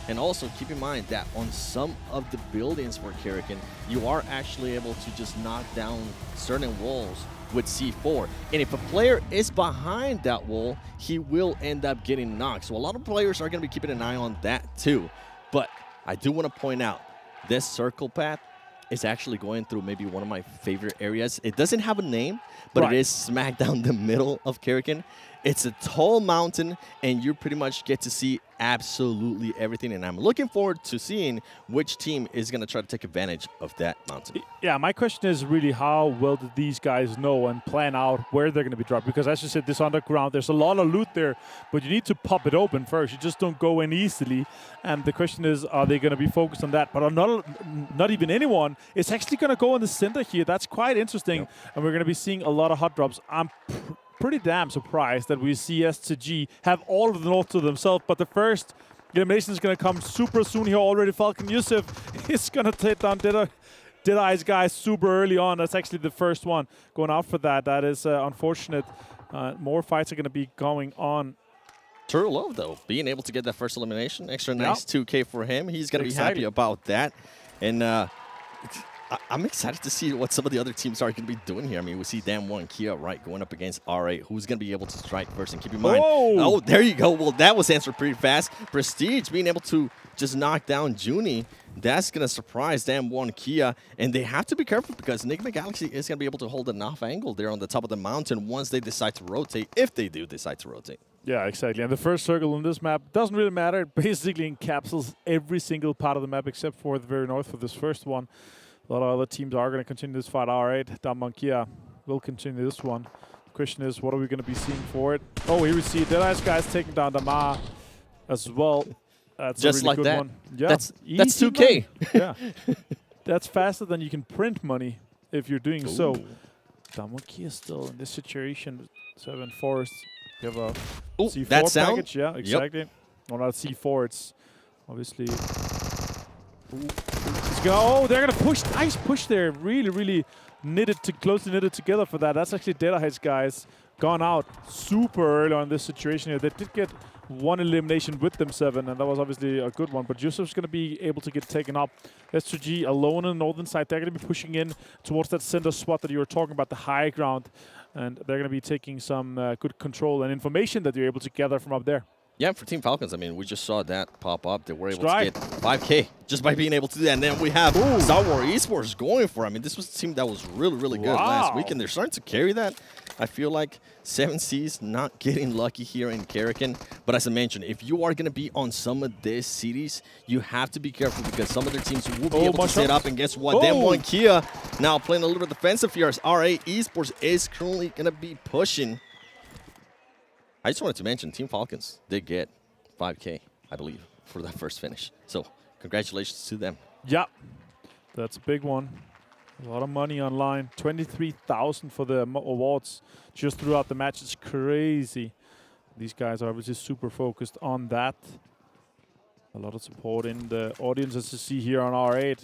And also keep in mind that on some of the buildings for Karakin, you are actually able to just knock down certain walls with C4. And if a player is behind that wall, he will end up getting knocked. So a lot of players are going to be keeping an eye on that too. But I do want to point out, this circle path is actually going through maybe one of my favorite areas. It doesn't have a name, but it is smack down the middle of Karakin. It's a tall mountain, and you pretty much get to see absolutely everything. And I'm looking forward to seeing which team is going to try to take advantage of that mountain. Yeah, my question is really how well do these guys know and plan out where they're going to be dropped? Because as you said, this underground, there's a lot of loot there, but you need to pop it open first. You just don't go in easily. And the question is, are they going to be focused on that? But not even anyone is actually going to go in the center here. That's quite interesting. Yep. And we're going to be seeing a lot of hot drops. I'm pretty damn surprised that we see STG have all of the north to themselves, but the first elimination is going to come super soon here already. Falcon.CEST is going to take down Deadeye's guys super early on. That's actually the first one going out for that. That is unfortunate. More fights are going to be going on. True love, though, being able to get that first elimination. Extra nice 2K for him. He's going to be happy about that. And I'm excited to see what some of the other teams are going to be doing here. I mean, we see Damwon Kia, right, going up against R8, who's going to be able to strike first. And keep in mind, oh, there you go. Well, that was answered pretty fast. Prestige being able to just knock down Junie. That's going to surprise Damwon Kia. And they have to be careful because Enigma Galaxy is going to be able to hold enough angle there on the top of the mountain once they decide to rotate, if they do decide to rotate. Yeah, exactly. And the first circle on this map doesn't really matter. It basically encapsulates every single part of the map except for the very north for this first one. A lot of other teams are going to continue this fight. R8, Damwon Kia will continue this one. The question is, what are we going to be seeing for it? Oh, here we see Deadeye's guys taking down Damar as well. That's just a really like good that. one. Yeah, that's 2K. Yeah, that's faster than you can print money if you're doing so. Damwon Kia still in this situation. 7 Forest. You have a C4 that sound? package. Yeah, exactly. Yep. Well, not C4. It's obviously. Oh, they're gonna push. Nice push there. Really, really closely knitted together for that. That's actually Deadeye's guys gone out super early on this situation here. They did get one elimination with them 7, and that was obviously a good one. But Yusuf's gonna be able to get taken up. STG alone on the northern side. They're gonna be pushing in towards that center spot that you were talking about, the high ground, and they're gonna be taking some good control and information that you're able to gather from up there. Yeah, for Team Falcons, I mean, we just saw that pop up. They were able to get 5K just by being able to do that. And then we have Star Wars Esports going for it. I mean, this was a team that was really, really good last week, and they're starting to carry that. I feel like 7C's not getting lucky here in Karakin. But as I mentioned, if you are going to be on some of these cities, you have to be careful because some other teams will be able to set up. And guess what? Damwon Kia now playing a little bit defensive here as R8 Esports is currently going to be pushing. I just wanted to mention Team Falcons did get 5K, I believe, for that first finish. So congratulations to them. Yeah, that's a big one. A lot of money online. 23,000 for the awards just throughout the match. It's crazy. These guys are obviously super focused on that. A lot of support in the audience, as you see here on R8.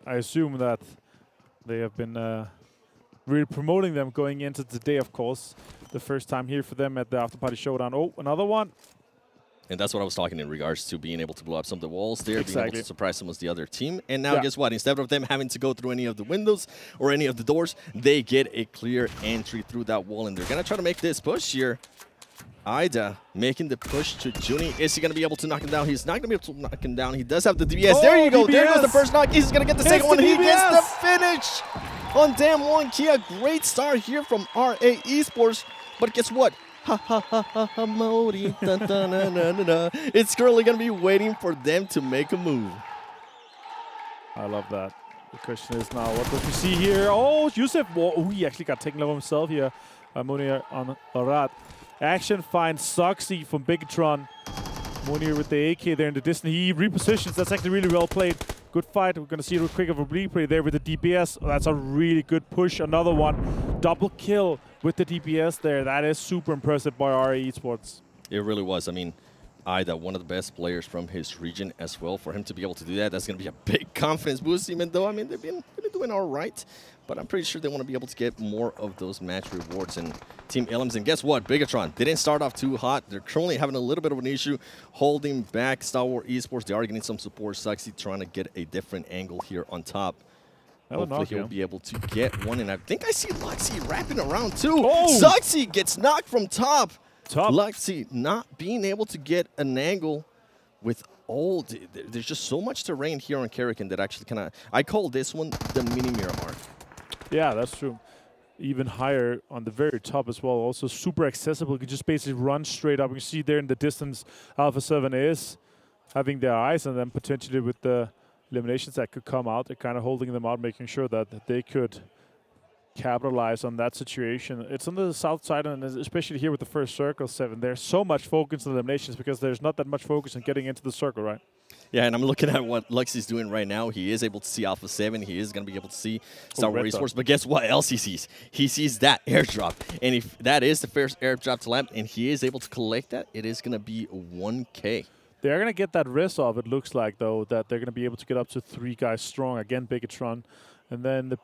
I assume that they have been really promoting them going into today, of course. The first time here for them at the Afterparty Showdown. Oh, another one. And that's what I was talking in regards to being able to blow up some of the walls there, being able to surprise some of the other team. And now guess what? Instead of them having to go through any of the windows or any of the doors, they get a clear entry through that wall. And they're going to try to make this push here. Ida making the push to Junie. Is he going to be able to knock him down? He's not going to be able to knock him down. He does have the DBS. Oh, there you go. DBS. There goes the first knock. He's going to get the second one. He gets the finish on Damwon Kia. Great start here from R8 Esports. But guess what? Ha ha ha ha ha Modi. It's currently going to be waiting for them to make a move. I love that. The question is now, what does we see here? Oh, Yusuf. Oh, he actually got taken over himself here. Munir on Arad. Action finds Soxy from Bigatron. Munir with the AK there in the distance. He repositions. That's actually really well played. Good fight. We're going to see a real quick of a replay there with the DPS. Oh, that's a really good push. Another one. Double kill with the DPS there. That is super impressive by R8 Esports. It really was. I mean, Ida, one of the best players from his region as well. For him to be able to do that, that's going to be a big confidence boost. Even though, I mean, they've been of doing all right, but I'm pretty sure they want to be able to get more of those match rewards. And Team Elims, and guess what? Bigatron didn't start off too hot. They're currently having a little bit of an issue holding back Star Wars Esports. They are getting some support. Suxy trying to get a different angle here on top. Hopefully he'll be able to get one, and I think I see Luxy wrapping around too. Oh! Suxy gets knocked from top. Luxy not being able to get an angle with there's just so much terrain here on Karakin that actually kind of, I call this one the mini Miramar. Yeah, that's true. Even higher on the very top as well. Also super accessible. You can just basically run straight up. You can see there in the distance, Alpha 7 is having their eyes, and then potentially with the eliminations that could come out, they're kind of holding them out, making sure that they could capitalize on that situation. It's on the south side, and especially here with the first circle, 7. There's so much focus on eliminations because there's not that much focus on getting into the circle, right? Yeah, and I'm looking at what Luxy's doing right now. He is able to see Alpha 7. He is going to be able to see Star Wars Esports. But guess what else he sees? He sees that airdrop. And if that is the first airdrop to land, and he is able to collect that, it is going to be 1K. They're going to get that risk off, it looks like, though, that they're going to be able to get up to 3 guys strong. Again, Bigatron. And then the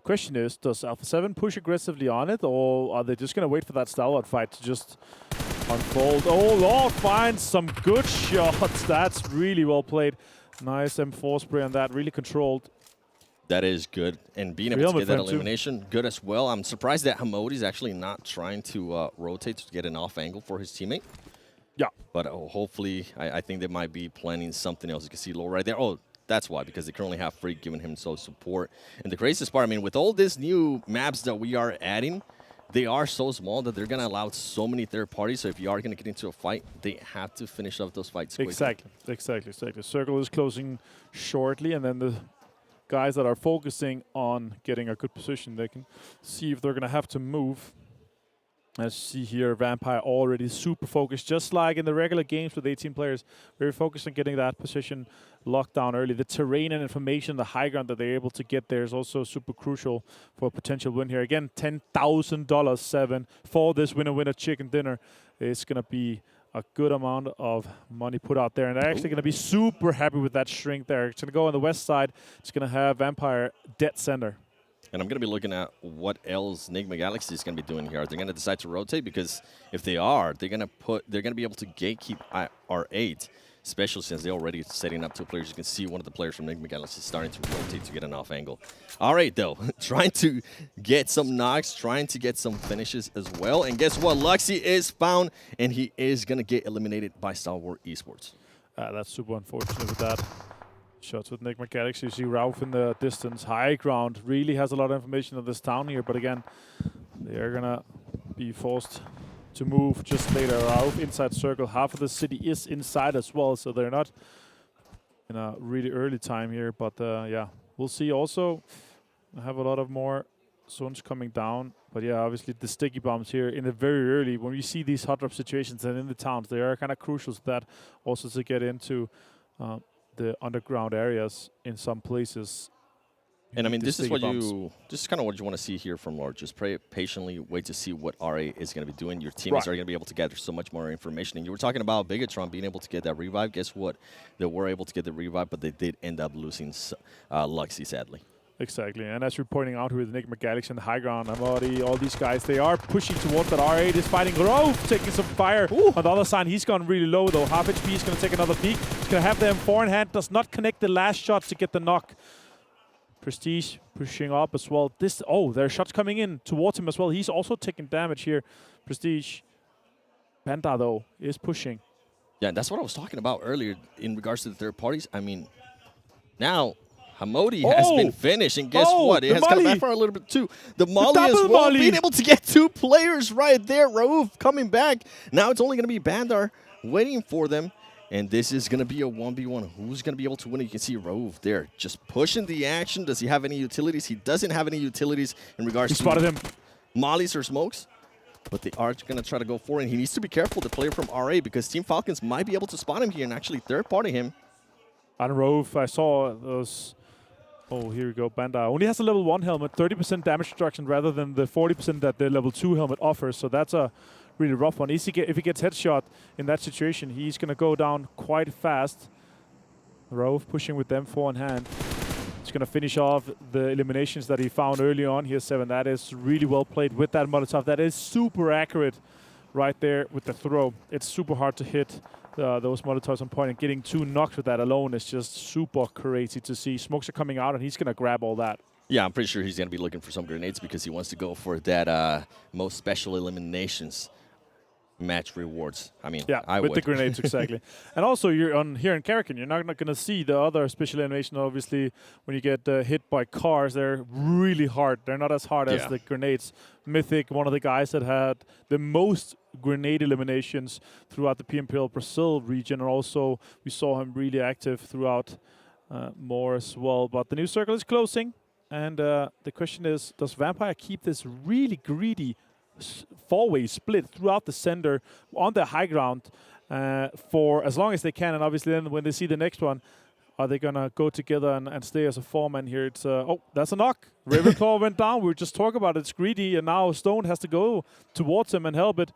question is, does Alpha 7 push aggressively on it, or are they just going to wait for that Stalwart fight to just unfold? Oh, Lord finds some good shots. That's really well played. Nice M4 spray on that, really controlled. That is good. And being able to get that elimination, good as well. I'm surprised that Hamodi's actually not trying to rotate to get an off angle for his teammate. Yeah. But hopefully, I think they might be planning something else. You can see low right there. Oh, that's why, because they currently have Freak giving him so support. And the craziest part, I mean, with all these new maps that we are adding, they are so small that they're going to allow so many third parties. So if you are going to get into a fight, they have to finish off those fights quickly. Exactly. Circle is closing shortly, and then the guys that are focusing on getting a good position, they can see if they're going to have to move. As you see here, Vampire already super focused, just like in the regular games with 18 players. Very focused on getting that position locked down early. The terrain and information, the high ground that they're able to get there is also super crucial for a potential win here. Again, $10,000, 7, for this winner chicken dinner. It's going to be a good amount of money put out there. And they're actually going to be super happy with that shrink there. It's going to go on the west side. It's going to have Vampire dead center. And I'm going to be looking at what else Enigma Galaxy is going to be doing here. Are they going to decide to rotate? Because if they are, they're going to be able to gatekeep R8, especially since they're already setting up 2 players. You can see one of the players from Enigma Galaxy starting to rotate to get an off angle. R8, though, trying to get some knocks, trying to get some finishes as well. And guess what? Luxy is found, and he is going to get eliminated by Star Wars Esports. That's super unfortunate with that. Shots with Enigma Galaxy. You see Rauf in the distance. High ground really has a lot of information on this town here, but again, they're gonna be forced to move just later. Rauf inside circle. Half of the city is inside as well, so they're not in a really early time here, but yeah, we'll see. Also, I have a lot of more zones coming down, but yeah, obviously the sticky bombs here in the very early, when we see these hot drop situations and in the towns, they are kind of crucial to that, also to get into the underground areas in some places. And I mean, this is kind of what you want to see here from Lord. Just pray patiently, wait to see what RA is going to be doing. Your teammates are going to be able to gather so much more information. And you were talking about Bigatron being able to get that revive. Guess what? They were able to get the revive, but they did end up losing Luxy, sadly. Exactly, and as you're pointing out with Enigma Galaxy and the high ground, Amadi, all these guys, they are pushing towards that R8, is fighting Grove, taking some fire. Ooh. On the other side, he's gone really low though. Half HP is going to take another peek. He's going to have the M4 in hand, does not connect the last shots to get the knock. Prestige pushing up as well. There are shots coming in towards him as well. He's also taking damage here. Prestige. Penta though is pushing. Yeah, that's what I was talking about earlier in regards to the third parties. I mean, now Hamodi has been finished, and guess what? It has come back for a little bit too. The Molly as well, being able to get 2 players right there. Rauf coming back. Now it's only going to be Bandar waiting for them, and this is going to be a 1v1. Who's going to be able to win it? You can see Rauf there just pushing the action. Does he have any utilities? He doesn't have any utilities in regards to him. Mollies or smokes, but they are going to try to go for it, and he needs to be careful, the player from RA, because Team Falcons might be able to spot him here and actually third-party him. On Rauf, I saw those. Oh, here we go. Bandai only has a level 1 helmet, 30% damage reduction rather than the 40% that the level 2 helmet offers. So that's a really rough one. If he gets headshot in that situation, he's going to go down quite fast. Rauf pushing with them 4 in hand. He's going to finish off the eliminations that he found early on. Here's 7. That is really well played with that Molotov. That is super accurate right there with the throw. It's super hard to hit those Molotovs on point, and getting 2 knocks with that alone is just super crazy to see. Smokes are coming out, and he's going to grab all that. Yeah, I'm pretty sure he's going to be looking for some grenades because he wants to go for that most special eliminations match rewards. I mean, yeah, I with would. the grenades, exactly. And also, you're on here in Karakin, you're not going to see the other special animation. Obviously, when you get hit by cars, they're really hard. They're not as hard as the grenades. Mythic, one of the guys that had the most grenade eliminations throughout the PMPL Brazil region, and also we saw him really active throughout more as well. But the new circle is closing, and the question is, does Vampire keep this really greedy 4-way split throughout the center on the high ground for as long as they can? And obviously then when they see the next one, are they going to go together and stay as a 4-man here? It's oh, that's a knock. Ravenclaw went down. We were just talking about it. It's greedy, and now Stone has to go towards him and help it.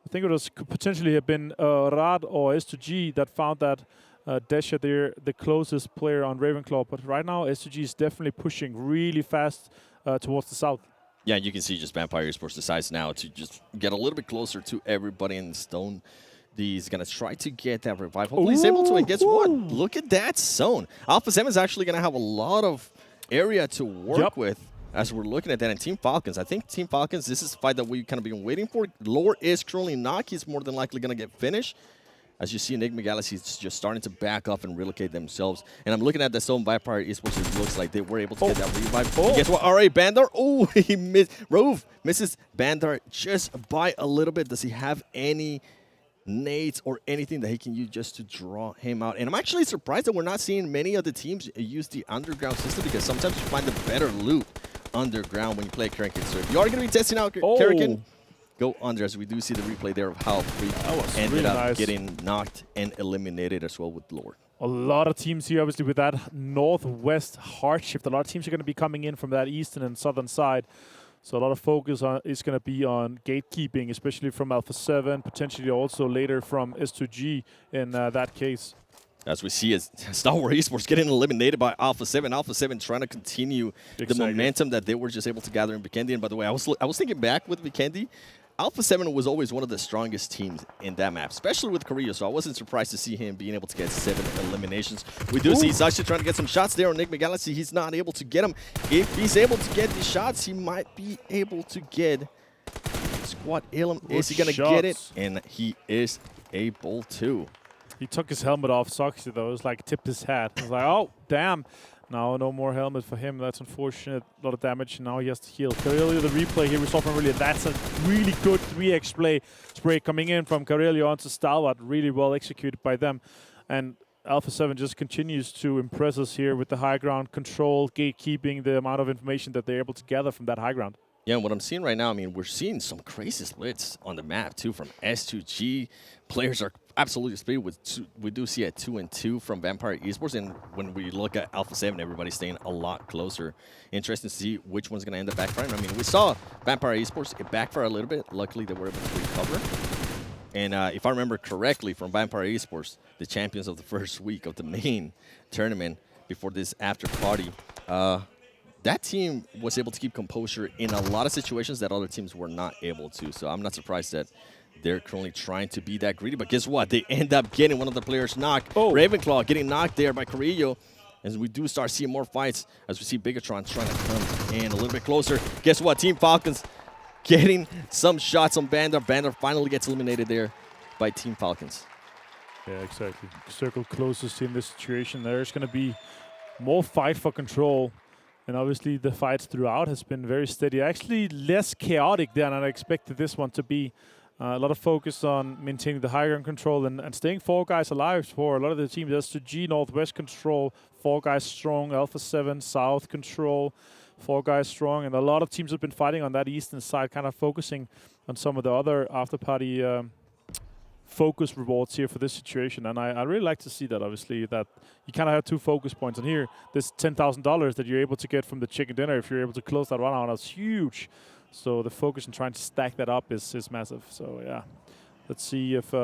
I think it was could potentially have been Rad or S2G that found that Desha there, the closest player on Ravenclaw. But right now, S2G is definitely pushing really fast towards the south. Yeah, you can see just Vampire Esports decides now to just get a little bit closer to everybody in the Stone. He's going to try to get that revive. Hopefully he's able to, and guess what? Look at that zone. Alpha 7 is actually going to have a lot of area to work with as we're looking at that. And Team Falcons, I think Team Falcons, this is a fight that we've kind of been waiting for. Lore is currently knocked. He's more than likely going to get finished. As you see, Enigma.CEST is just starting to back up and relocate themselves. And I'm looking at the zone Vampire Esports. It looks like they were able to get that revive. And guess what? All right, Bandar. Oh, he missed. Rove misses Bandar just by a little bit. Does he have any nades or anything that he can use just to draw him out? And I'm actually surprised that we're not seeing many of the teams use the underground system, because sometimes you find the better loot underground when you play Karakin. So if you are going to be testing out Karakin, go under, as we do see the replay there of how Freak ended up getting knocked and eliminated as well with Lord. A lot of teams here, obviously, with that northwest hard shift. A lot of teams are going to be coming in from that eastern and southern side. So a lot of focus is going to be on gatekeeping, especially from Alpha 7, potentially also later from S2G in that case. As we see, as Star Wars Esports getting eliminated by Alpha 7. Alpha 7 trying to continue the momentum that they were just able to gather in Vikendi. And by the way, I was thinking back with Vikendi, Alpha 7 was always one of the strongest teams in that map, especially with Korea, so I wasn't surprised to see him being able to get 7 eliminations. We do see Sasha trying to get some shots there on Enigma.CEST. He's not able to get them. If he's able to get these shots, he might be able to get Squad Ilum. Is he going to get it? And he is able to. He took his helmet off, Soxy, though. It was like tipped his hat. I was like, oh, damn. Now no more helmet for him. That's unfortunate. A lot of damage. Now he has to heal. Karelio, the replay here we saw from earlier. That's a really good 3x spray coming in from Karelio onto Stalwart. Really well executed by them. And Alpha 7 just continues to impress us here with the high ground control, gatekeeping, the amount of information that they're able to gather from that high ground. Yeah, and what I'm seeing right now, I mean, we're seeing some crazy splits on the map, too, from S2G. Players are absolutely split. We do see a 2-2 from Vampire Esports, and when we look at Alpha 7, everybody's staying a lot closer. Interesting to see which one's going to end up backfiring. I mean, we saw Vampire Esports, it backfired a little bit. Luckily, they were able to recover. And if I remember correctly, from Vampire Esports, the champions of the first week of the main tournament before this after party, that team was able to keep composure in a lot of situations that other teams were not able to. So I'm not surprised that they're currently trying to be that greedy. But guess what? They end up getting one of the players knocked. Ravenclaw getting knocked there by Carrillo. As we do start seeing more fights, as we see Bigatron trying to come in a little bit closer. Guess what? Team Falcons getting some shots on Bandar. Bandar finally gets eliminated there by Team Falcons. Yeah, exactly. Circle closest in this situation. There's going to be more fight for control. And obviously the fights throughout has been very steady. Actually less chaotic than I expected this one to be. A lot of focus on maintaining the high ground control and staying 4 guys alive for a lot of the teams. S2G Northwest control, 4 guys strong, Alpha 7 South control, 4 guys strong. And a lot of teams have been fighting on that eastern side, kind of focusing on some of the other after-party focus rewards here for this situation. And I really like to see that, obviously, that you kind of have 2 focus points. And here, this $10,000 that you're able to get from the chicken dinner, if you're able to close that one out, that's huge. So the focus in trying to stack that up is massive. So, yeah, let's see if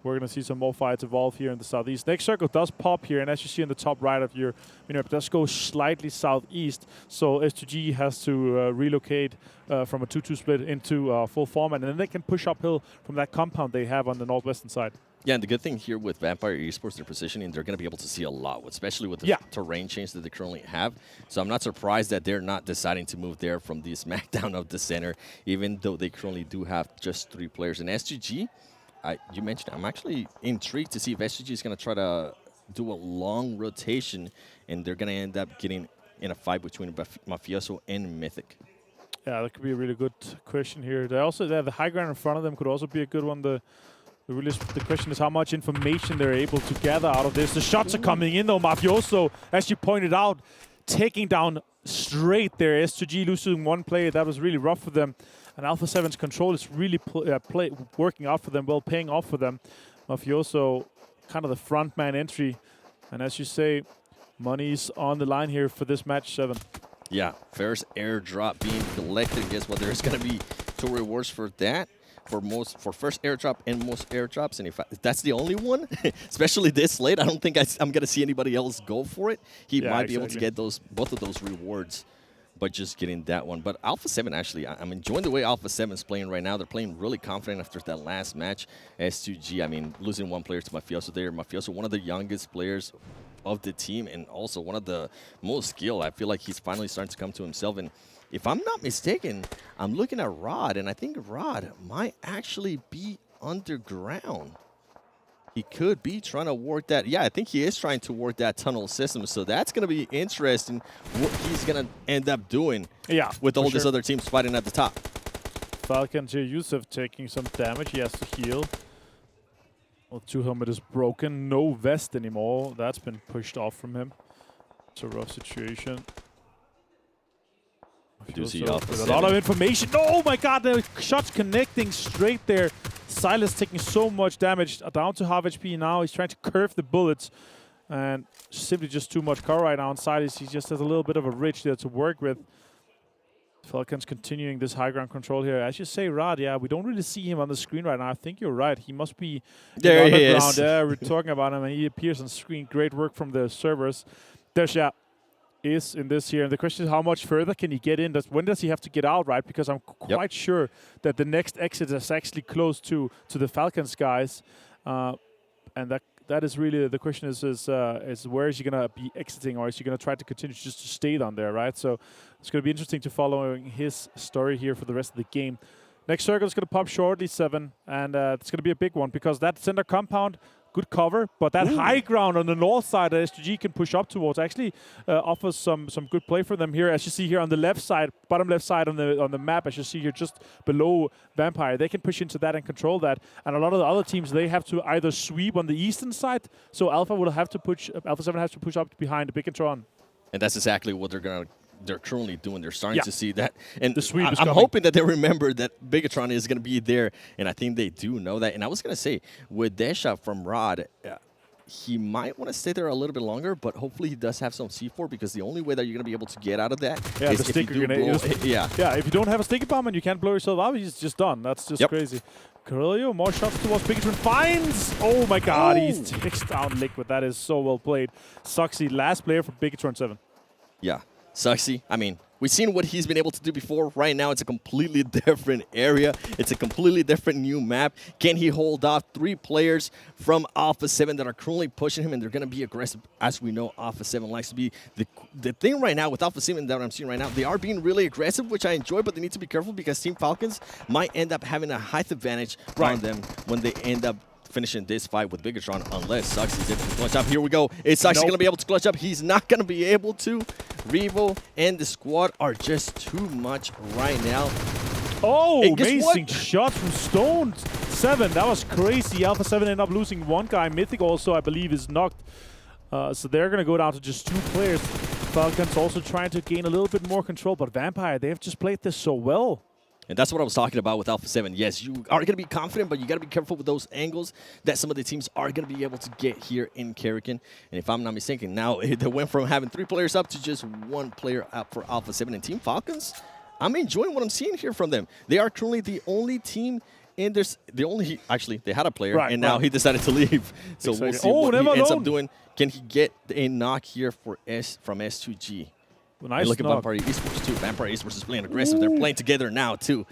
we're going to see some more fights evolve here in the southeast. Next circle does pop here, and as you see on the top right of your map, it does go slightly southeast. So S2G has to relocate from a 2-2 split into full format, and then they can push uphill from that compound they have on the northwestern side. Yeah, and the good thing here with Vampire Esports, their positioning, they're going to be able to see a lot, especially with the terrain change that they currently have. So I'm not surprised that they're not deciding to move there from the smackdown of the center, even though they currently do have just 3 players. And S2G, you mentioned it, I'm actually intrigued to see if S2G is going to try to do a long rotation, and they're going to end up getting in a fight between Mafioso and Mythic. Yeah, that could be a really good question here. They also have the high ground in front of them, could also be a good one. The question is how much information they're able to gather out of this. The shots are coming in, though. Mafioso, as you pointed out, taking down straight there. S2G losing 1 player. That was really rough for them. And Alpha 7's control is really working out for them, well, paying off for them. Mafioso, kind of the front man entry. And as you say, money's on the line here for this match 7. Yeah, first airdrop being collected. Guess what? There's going to be 2 rewards for that. For first airdrop and most airdrops, and if that's the only one, especially this late, I don't think I'm gonna see anybody else go for it. He might be able to get both of those rewards, but just getting that one. But Alpha 7, actually, I'm enjoying the way Alpha 7 is playing right now. They're playing really confident after that last match. S2G, I mean, losing 1 player to Mafioso there. Mafioso, one of the youngest players of the team, and also one of the most skilled. I feel like he's finally starting to come to himself. And if I'm not mistaken, I'm looking at Rod, and I think Rod might actually be underground. He could be trying to work that. Yeah, I think he is trying to work that tunnel system. So that's going to be interesting what he's going to end up doing with all these other teams fighting at the top. Falcon to Yusuf taking some damage. He has to heal. Well, 2 helmet is broken. No vest anymore. That's been pushed off from him. It's a rough situation. With a lot of information. Oh my god, the shots connecting straight there. Silas taking so much damage, down to half HP now. He's trying to curve the bullets, and simply just too much cover right now on Silas. He just has a little bit of a ridge there to work with. Falcons continuing this high ground control here. As you say, Rod, yeah, we don't really see him on the screen right now. I think you're right. He must be there. He is. We're talking about him, and he appears on screen. Great work from the servers. There's is in this here, and the question is how much further can he get in? When does he have to get out, right? Because I'm quite sure that the next exit is actually close to the Falcons guys, and that is really the question is where is he gonna be exiting, or is he gonna try to continue just to stay down there, right? So it's gonna be interesting to follow his story here for the rest of the game. Next circle is gonna pop shortly, 7, and it's gonna be a big one because that center compound. Good cover, but that high ground on the north side that S2G can push up towards actually offers some good play for them here. As you see here on the left side, bottom left side on the map, as you see here just below Vampire, they can push into that and control that. And a lot of the other teams, they have to either sweep on the eastern side, so Alpha 7 has to push up behind the Bigotron. And that's exactly what they're currently doing. They're starting to see that. And the sweep is I'm coming. hoping that they remember that Bigotron is going to be there. And I think they do know that. And I was going to say, with that shot from Rod, he might want to stay there a little bit longer, but hopefully he does have some C4 because the only way that you're going to be able to get out of that is if you do blow. Yeah, if you don't have a sticky bomb and you can't blow yourself out, he's just done. That's just crazy. Carrillo, more shots towards Bigotron. Finds! Oh my god, he takes down Liquid. That is so well played. Suxy, last player for Bigotron 7. Yeah. Suxy, I mean, we've seen what he's been able to do before. Right now, it's a completely different area. It's a completely different new map. Can he hold off 3 players from Alpha 7 that are currently pushing him, and they're going to be aggressive? As we know, Alpha 7 likes to be. The thing right now with Alpha 7 that I'm seeing right now, they are being really aggressive, which I enjoy, but they need to be careful because Team Falcons might end up having a height advantage on them when they end up finishing this fight with Bigotron, unless Suxy is able to clutch up. Here we go. Is Suxy going to be able to clutch up? He's not going to be able to. Revo and the squad are just too much right now. Oh, amazing shot from Stone 7. That was crazy. Alpha 7 ended up losing 1 guy. Mythic also, I believe, is knocked. So they're going to go down to just 2 players. Falcons also trying to gain a little bit more control, but Vampire, they have just played this so well. And that's what I was talking about with Alpha 7. Yes, you are going to be confident, but you got to be careful with those angles that some of the teams are going to be able to get here in Karakin. And if I'm not mistaken, now they went from having 3 players up to just 1 player up for Alpha 7. And Team Falcons, I'm enjoying what I'm seeing here from them. They are currently the only team And there's the only actually they had a player, Right, and now he decided to leave. So we'll see what he ends up doing. Can he get a knock here for from S2G? Nice and look knock. at Vampire Esports too. Vampire Esports is playing aggressive. They're playing together now too.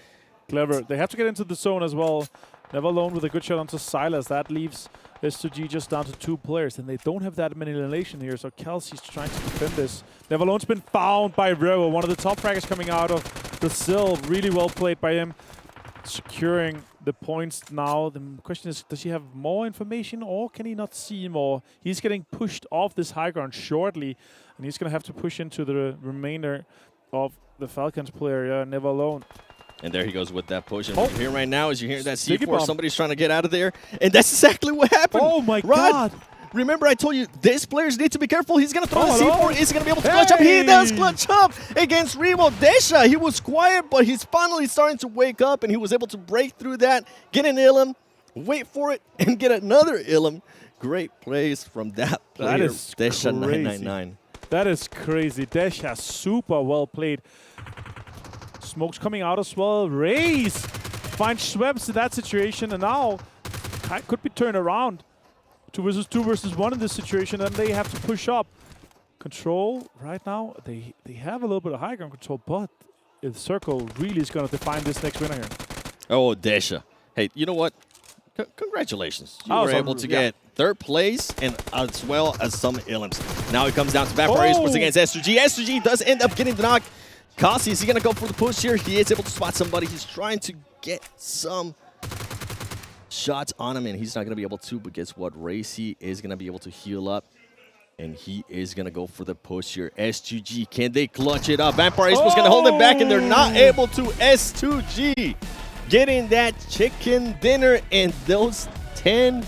Clever. They have to get into the zone as well. Never Alone with a good shot onto Silas. That leaves S2G just down to 2 players, and they don't have that many elimination here, so Kelsey's trying to defend this. Never Alone's been found by Revo, one of the top fraggers coming out of Brazil. Really well played by him, securing the points now. The question is, does he have more information, or can he not see more? He's getting pushed off this high ground shortly, and he's going to have to push into the remainder of the Falcons player. Yeah, Never Alone. And there he goes with that push. And what you're hearing right now is you're hearing that C4. Bomb. Somebody's trying to get out of there. And that's exactly what happened. Oh, my God. Remember I told you, these players need to be careful. He's going to throw the C4. Is he going to be able to clutch up? He does clutch up against Remo Desha. He was quiet, but he's finally starting to wake up, and he was able to break through that, get an Ilum, wait for it, and get another Ilum. Great plays from that player. That is Desha crazy. 999. That is crazy. Desha super well played. Smoke's coming out as well. Raze finds Schweppes in that situation, and now could be turned around. 2 versus 2 versus 1 in this situation, and they have to push up. Control right now, they have a little bit of high ground control, but the circle really is going to define this next winner here. Oh, Desha. Hey, you know what? Congratulations. You were able to get 3rd place and as well as some Illims. Now it comes down to Vampire Esports against S2G. S2G does end up getting the knock. Kasi, is he going to go for the push here? He is able to spot somebody. He's trying to get some shots on him, and he's not going to be able to. But guess what? Racy is going to be able to heal up, and he is going to go for the push here. S2G, can they clutch it up? Vampire Esports going to hold it back, and they're not able to. S2G getting that chicken dinner and those 10